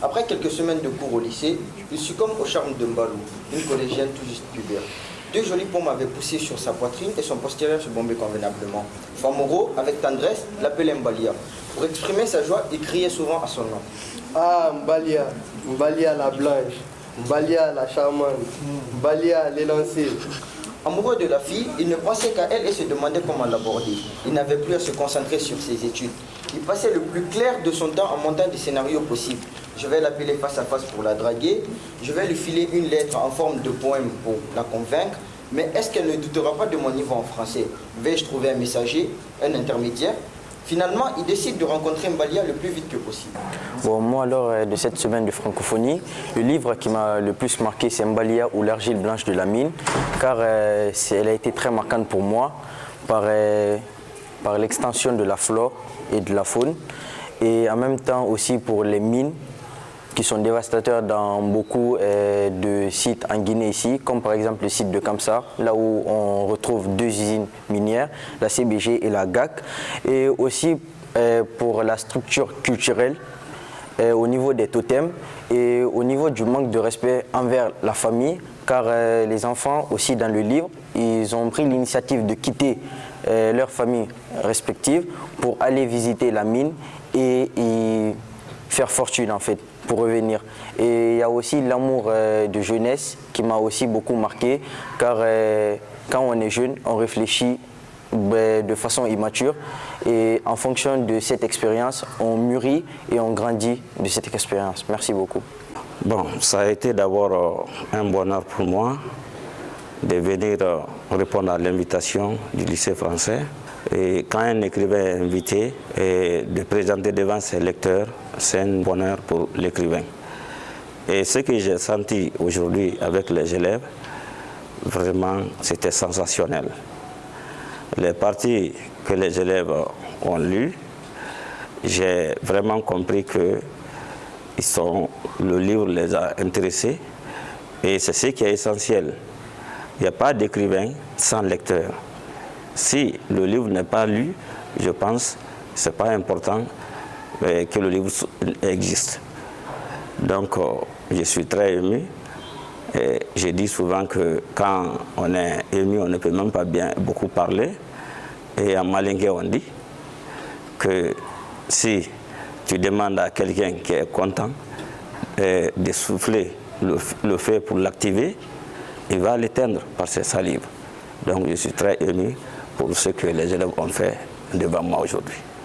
Après quelques semaines de cours au lycée, il succombe au charme de Mbalou, une collégienne tout juste pubère. Deux jolies pommes avaient poussé sur sa poitrine et son postérieur se bombait convenablement. Famoro, avec tendresse, l'appelait Mbalia. Pour exprimer sa joie, il criait souvent à son nom. Ah, Mbalia, Mbalia la blanche, Mbalia la charmante, Mbalia l'élancée. Amoureux de la fille, il ne pensait qu'à elle et se demandait comment l'aborder. Il n'avait plus à se concentrer sur ses études. Il passait le plus clair de son temps en montant des scénarios possibles. Je vais l'appeler face à face pour la draguer. Je vais lui filer une lettre en forme de poème pour la convaincre. Mais est-ce qu'elle ne doutera pas de mon niveau en français? Vais-je trouver un messager, un intermédiaire? Finalement, il décide de rencontrer Mbalia le plus vite que possible. Bon, moi, lors de cette semaine de francophonie, le livre qui m'a le plus marqué, c'est Mbalia ou l'argile blanche de la mine, car elle a été très marquante pour moi par l'extension de la flore et de la faune, et en même temps aussi pour les mines qui sont dévastateurs dans beaucoup de sites en Guinée ici, comme par exemple le site de Kamsar, là où on retrouve deux usines minières, la CBG et la GAC, et aussi pour la structure culturelle au niveau des totems et au niveau du manque de respect envers la famille, car les enfants aussi dans le livre, ils ont pris l'initiative de quitter leurs familles respectives pour aller visiter la mine et y faire fortune en fait, pour revenir. Et il y a aussi l'amour de jeunesse qui m'a aussi beaucoup marqué, car quand on est jeune, on réfléchit de façon immature et en fonction de cette expérience, on mûrit et on grandit de cette expérience. Merci beaucoup. Bon, ça a été d'abord un bonheur pour moi de venir répondre à l'invitation du lycée français. Et quand un écrivain est invité et de présenter devant ses lecteurs, c'est un bonheur pour l'écrivain. Et ce que j'ai senti aujourd'hui avec les élèves, vraiment, c'était sensationnel. Les parties que les élèves ont lues, j'ai vraiment compris que le livre les a intéressés et c'est ce qui est essentiel. Il n'y a pas d'écrivain sans lecteur. Si le livre n'est pas lu, je pense que ce n'est pas important que le livre existe. Donc, je suis très ému. Et je dis souvent que quand on est ému, on ne peut même pas beaucoup parler. Et en malingué, on dit que si tu demandes à quelqu'un qui est content de souffler le feu pour l'activer, il va l'éteindre par ses salives. Donc, je suis très ému pour ce que les élèves ont fait devant moi aujourd'hui.